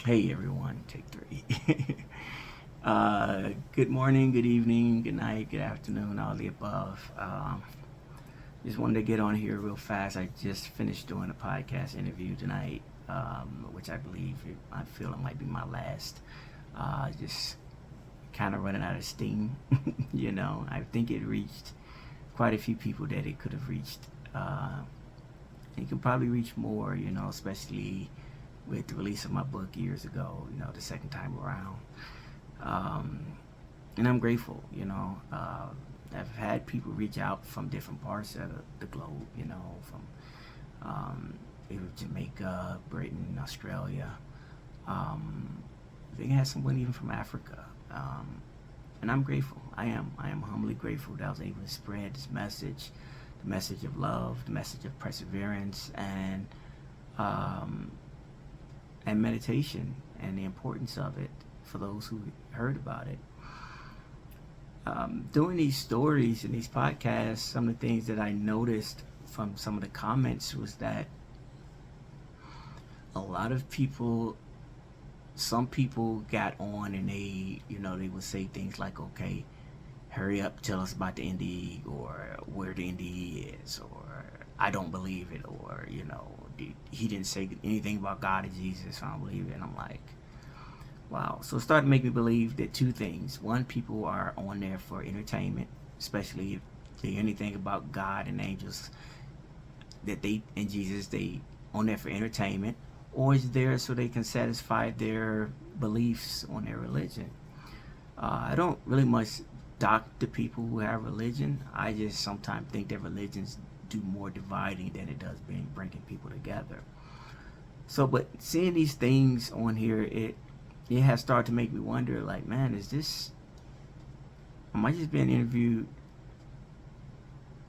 Hey everyone, take three. Good morning, good evening, good night, good afternoon, all the above. Just wanted to get on here real fast. I just finished doing a podcast interview tonight, which I feel it might be my last. Just kind of running out of steam. I think it reached quite a few people that it could have reached. It could probably reach more, especially with the release of my book years ago, the second time around. Um, and I'm grateful, I've had people reach out from different parts of the globe, from even Jamaica, Britain, Australia. I think I had someone even from Africa. And I'm grateful. I am humbly grateful that I was able to spread this message, the message of love, the message of perseverance, um, and meditation and the importance of it for those who heard about it. Doing these stories and these podcasts, some of the things that I noticed from some of the comments was that a lot of people, some people got on and they would say things like, okay, hurry up, tell us about the NDE, or where the NDE is, or I don't believe it, or, he didn't say anything about God or Jesus, so I don't believe it. And I'm like, wow. So it started to make me believe that two things. One, people are on there for entertainment, especially if they hear anything about God and angels that they and Jesus, they on there for entertainment, or is there so they can satisfy their beliefs on their religion. I don't really much dock the people who have religion. I just sometimes think that religions do more dividing than it does bringing people together. So, but seeing these things on here, it has started to make me wonder, like, man, am I just being interviewed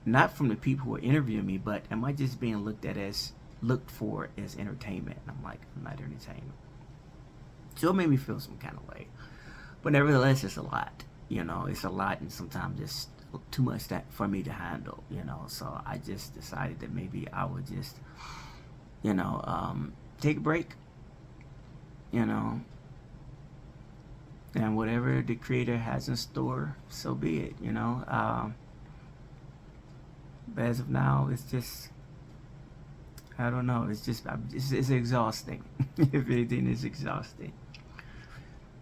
not from the people who are interviewing me, but am I just being looked for as entertainment? And I'm like, I'm not entertainment. So it made me feel some kind of way. But nevertheless, it's a lot. It's a lot, and sometimes it's too much that for me to handle. So I just decided that maybe I would just, take a break. You know, and whatever the creator has in store, so be it. But as of now, it's just, I don't know. It's exhausting. If anything, it's exhausting.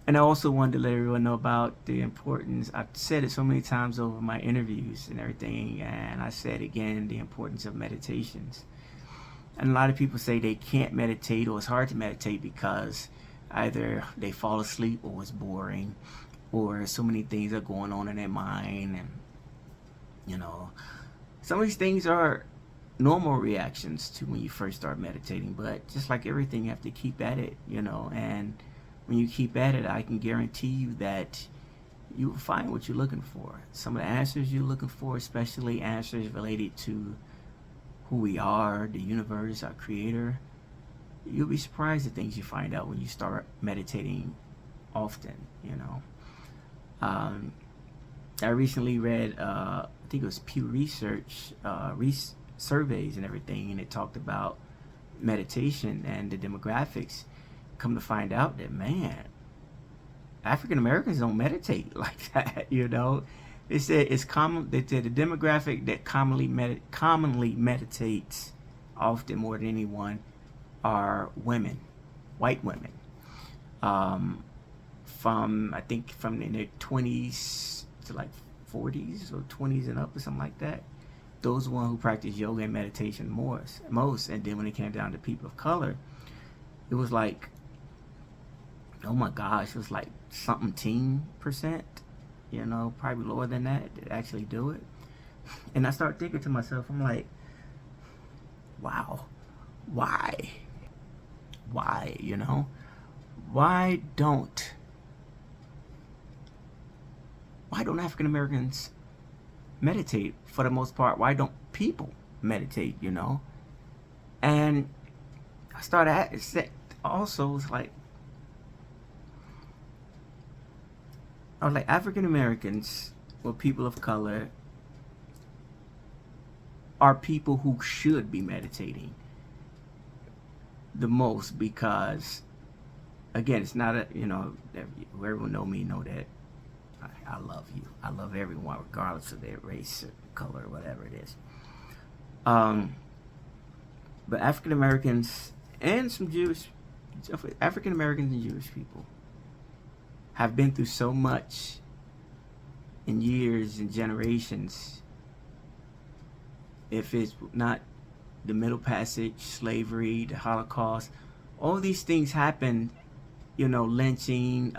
And I also wanted to let everyone know about the importance. I've said it so many times over my interviews and everything, and I said again the importance of meditations. And a lot of people say they can't meditate, or it's hard to meditate because either they fall asleep, or it's boring, or so many things are going on in their mind. And you know some of these things are normal reactions to when you first start meditating, but just like everything, you have to keep at it. And when you keep at it, I can guarantee you that you will find what you're looking for. Some of the answers you're looking for, especially answers related to who we are, the universe, our creator, you'll be surprised at things you find out when you start meditating often. um, I recently read, I think it was Pew Research, surveys and everything, and it talked about meditation and the demographics. Come to find out that, man, African Americans don't meditate like that. They said it's common. They said the demographic that commonly meditates often more than anyone are women, white women, um, from I think from in their 20s to like 40s or 20s and up or something like that. Those are the ones who practice yoga and meditation most. And then when it came down to people of color, it was like, oh my gosh, it was like something teen percent, probably lower than that actually do it. And I start thinking to myself, I'm like, wow, why? Why, Why don't why don't African Americans meditate for the most part? Why don't people meditate, And I started also, it's like, I was like, African Americans or people of color are people who should be meditating the most, because again, it's not a, whoever know me know that I love you. I love everyone, regardless of their race, or color, whatever it is. But African Americans and some African Americans and Jewish people have been through so much in years and generations. If it's not the Middle Passage, slavery, the Holocaust, all these things happened, lynching,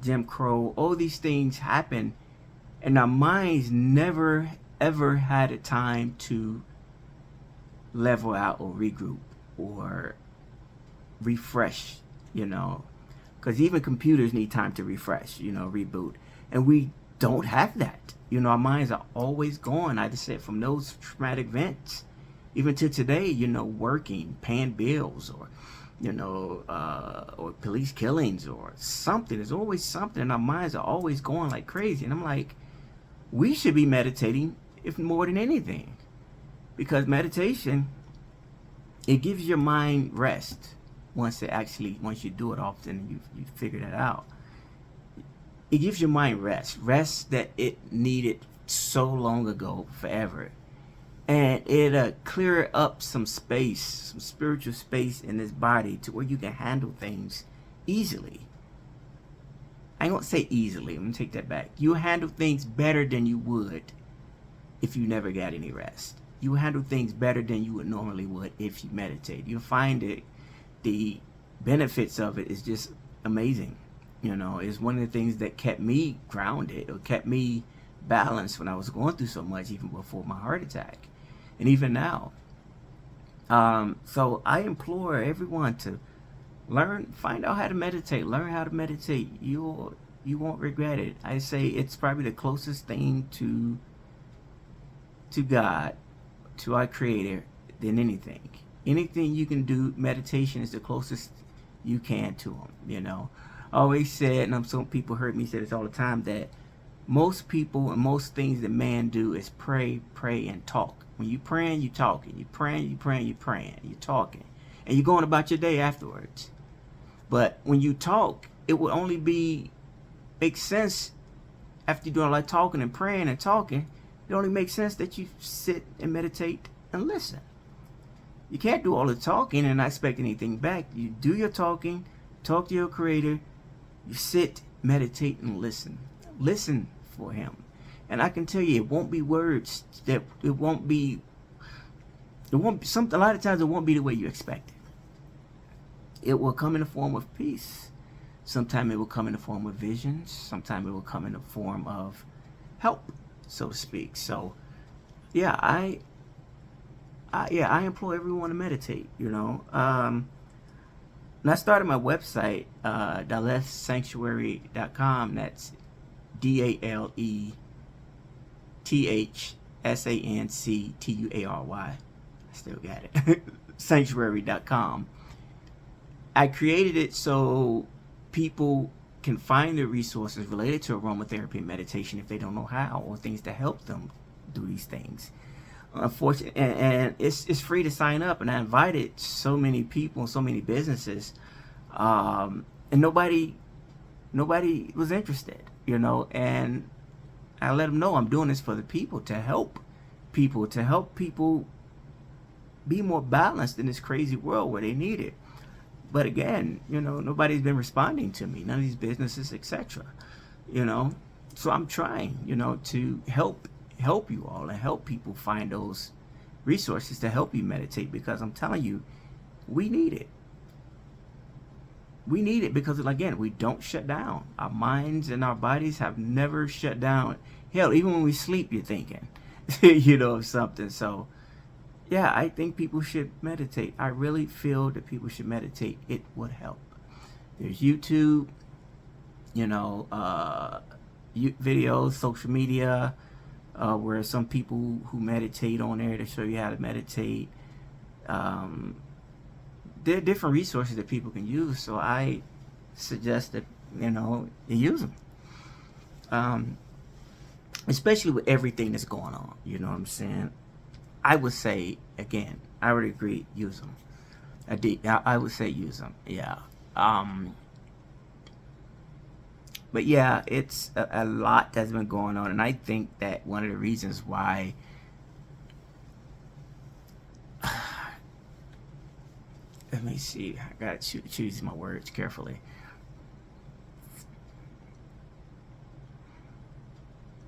Jim Crow, all these things happen, and our minds never ever had a time to level out or regroup or refresh, because even computers need time to refresh, reboot, and we don't have that. Our minds are always gone. I just said, from those traumatic events, even to today, working, paying bills, or or police killings or something. There's always something, and our minds are always going like crazy. And I'm like, we should be meditating, if more than anything, because meditation, it gives your mind rest. Once you do it often, and you figure that out, it gives your mind rest that it needed so long ago, forever. And it'll clear up some space, some spiritual space in this body, to where you can handle things easily. I ain't gonna say easily, I'm gonna take that back. You handle things better than you would if you never got any rest. You handle things better than you would normally would if you meditate. You'll find that the benefits of it is just amazing. It's one of the things that kept me grounded, or kept me balanced when I was going through so much, even before my heart attack, and even now. So I implore everyone to find out how to meditate. Learn how to meditate. You won't regret it. I say it's probably the closest thing to God, to our Creator, than anything. Anything you can do, meditation is the closest you can to Him. I always said, and some people heard me say this all the time, that most people and most things that man do is pray, and talk. When you praying, you talking. You praying, you talking, and you're going about your day afterwards. But when you talk, it will only make sense after you're doing like talking and praying and talking. It only makes sense that you sit and meditate and listen. You can't do all the talking and not expect anything back. You do your talking, talk to your Creator, you sit, meditate, and listen. Listen for Him. And I can tell you, it won't be words. A lot of times it won't be the way you expect it. It will come in the form of peace. Sometimes it will come in the form of visions. Sometimes it will come in the form of help, so to speak. So, yeah, I implore everyone to meditate. And I started my website, DalethSanctuary.com. That's DALETHSANCTUARY. I still got it. Sanctuary.com. I created it so people can find the resources related to aromatherapy and meditation if they don't know how, or things to help them do these things. Unfortunately, and it's free to sign up, and I invited so many people, so many businesses, and nobody was interested, and I let them know I'm doing this for the people, to help people be more balanced in this crazy world where they need it. But again, nobody's been responding to me, none of these businesses, etc. So I'm trying, to help you all and help people find those resources to help you meditate, because I'm telling you, we need it. We need it because, again, we don't shut down. Our minds and our bodies have never shut down. Hell, even when we sleep, you're thinking, of something. So, yeah, I think people should meditate. I really feel that people should meditate. It would help. There's YouTube, videos, social media, where some people who meditate on there to show you how to meditate. There are different resources that people can use, so I suggest that you use them. Especially with everything that's going on, you know what I'm saying? I would say, again, I would agree, use them. I would say use them. Yeah. Um, but yeah, it's a lot that's been going on, and I think that one of the reasons why, let me see, I gotta choose my words carefully.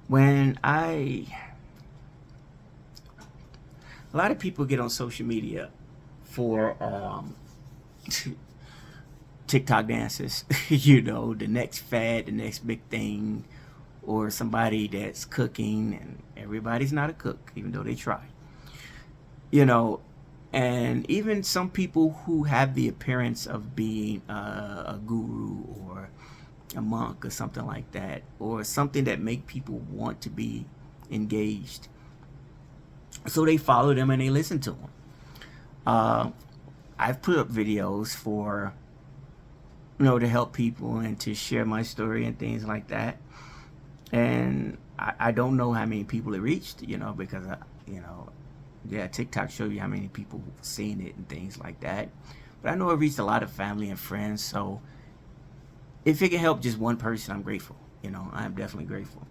When a lot of people get on social media for TikTok dances, the next fad, the next big thing, or somebody that's cooking, and everybody's not a cook, even though they try. You know, and even some people who have the appearance of being a guru or a monk or something like that, or something that make people want to be engaged. So they follow them and they listen to them. Uh, I've put up videos for to help people and to share my story and things like that. And I don't know how many people it reached, because yeah, TikTok show you how many people seen it and things like that. But I know it reached a lot of family and friends. So if it can help just one person, I'm grateful. I'm definitely grateful.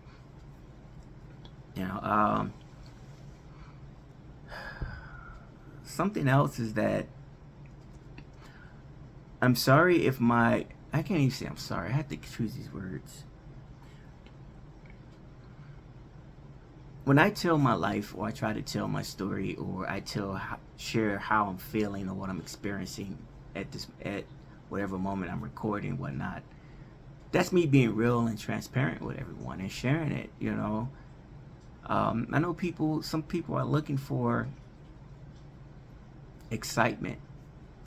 You know, um, Something else is that I'm sorry if I can't even say I'm sorry. I have to choose these words. When I tell my life, or I try to tell my story, or share how I'm feeling or what I'm experiencing at whatever moment I'm recording, whatnot, that's me being real and transparent with everyone and sharing it. I know some people are looking for excitement,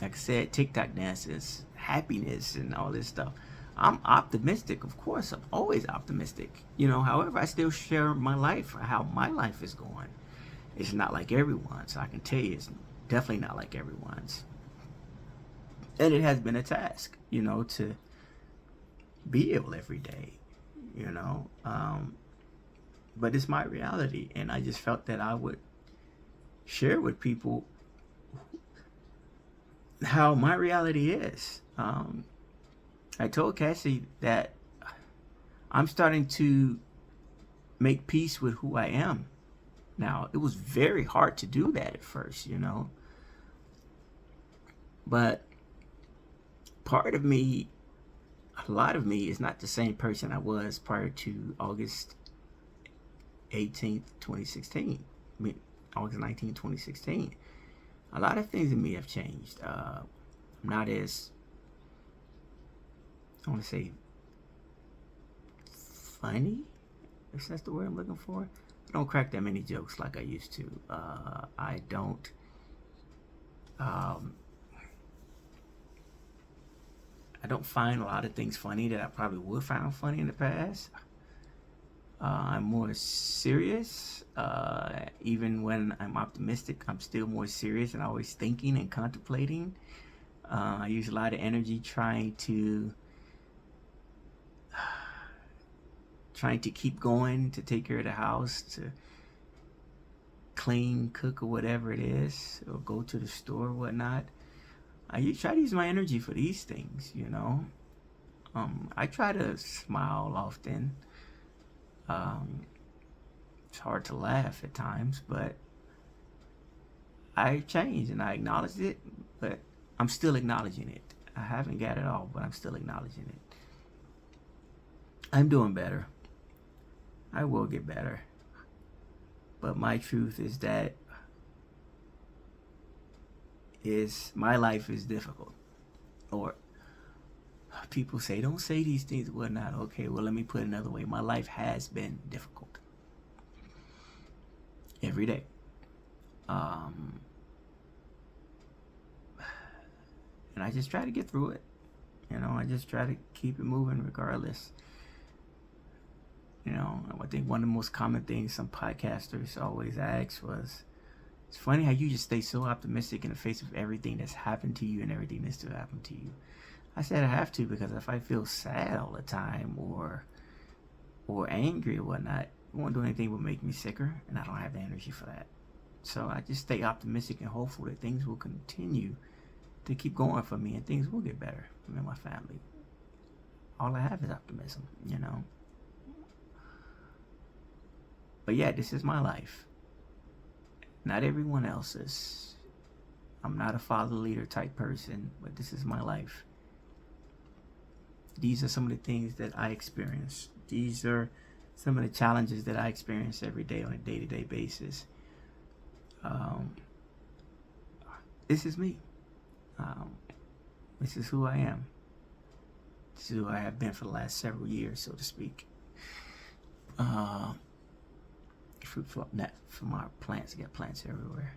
like I said, TikTok dances, happiness, and all this stuff. I'm optimistic, of course. I'm always optimistic. However, I still share my life, how my life is going. It's not like everyone's. I can tell you, it's definitely not like everyone's. And it has been a task, to be able every day. You know, but it's my reality, and I just felt that I would share with people how my reality is. I told Cassie that I'm starting to make peace with who I am. Now, it was very hard to do that at first, but part of me, a lot of me, is not the same person I was prior to August 18th, 2016. I mean, August 19th, 2016. A lot of things in me have changed. I'm not as, I want to say, funny, if that's the word I'm looking for. I don't crack that many jokes like I used to. I don't. Um, I don't find a lot of things funny that I probably would find funny in the past. I'm more serious. Even when I'm optimistic, I'm still more serious and always thinking and contemplating. I use a lot of energy trying to keep going, to take care of the house, to clean, cook, or whatever it is, or go to the store or whatnot. I try to use my energy for these things. I try to smile often. Um, it's hard to laugh at times, but I changed and I acknowledged it, but I'm still acknowledging it. I haven't got it all, but I'm still acknowledging it. I'm doing better. I will get better. But my truth is that my life is difficult. Or people say, don't say these things, whatnot. Okay, well, let me put it another way. My life has been difficult every day. Um, and I just try to get through it. I just try to keep it moving regardless. I think one of the most common things some podcasters always ask was, it's funny how you just stay so optimistic in the face of everything that's happened to you and everything that's still happened to you. I said I have to, because if I feel sad all the time or angry or whatnot, it won't do anything but make me sicker, and I don't have the energy for that. So I just stay optimistic and hopeful that things will continue to keep going for me, and things will get better for me and my family. All I have is optimism, you know. But yeah, this is my life. Not everyone else's. I'm not a father leader type person, but this is my life. These are some of the things that I experience. These are some of the challenges that I experience every day on a day-to-day basis. This is me. This is who I am. This is who I have been for the last several years, so to speak. Fruit from our plants. Got plants everywhere.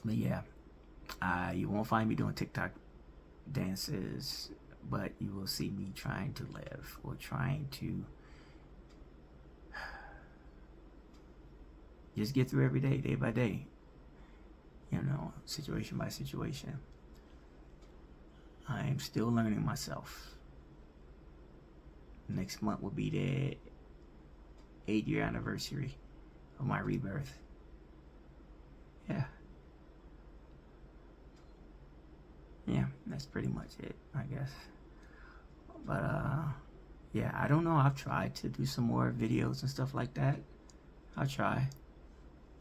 But yeah, you won't find me doing TikTok dances, but you will see me trying to live, or trying to just get through every day by day, you know, situation by situation. I am still learning myself. Next month will be the 8-year anniversary of my rebirth. Yeah, that's pretty much it, I guess. But yeah, I don't know. I've tried to do some more videos and stuff like that. I'll try.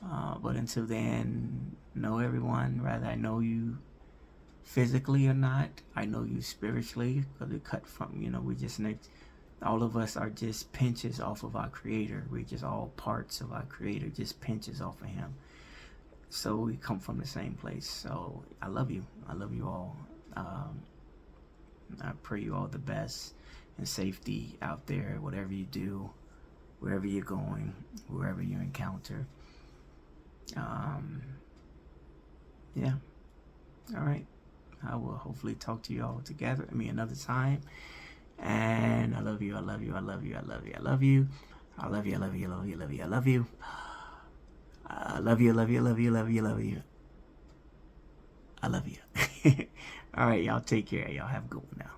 But until then, know everyone. Whether I know you physically or not, I know you spiritually. Because we cut from, you know, we just all of us are just pinches off of our Creator. We're just all parts of our Creator, just pinches off of Him. So we come from the same place. So I love you. I love you all. I pray you all the best and safety out there, whatever you do, wherever you're going, wherever you encounter. Yeah. All right. I will hopefully talk to you all together. Another time. And I love you. I love you. I love you. I love you. I love you. I love you. I love you. I love you. I love you. I love you. I love you, love you, love you, love you, love you. I love you. All right, y'all take care. Y'all have a good one now.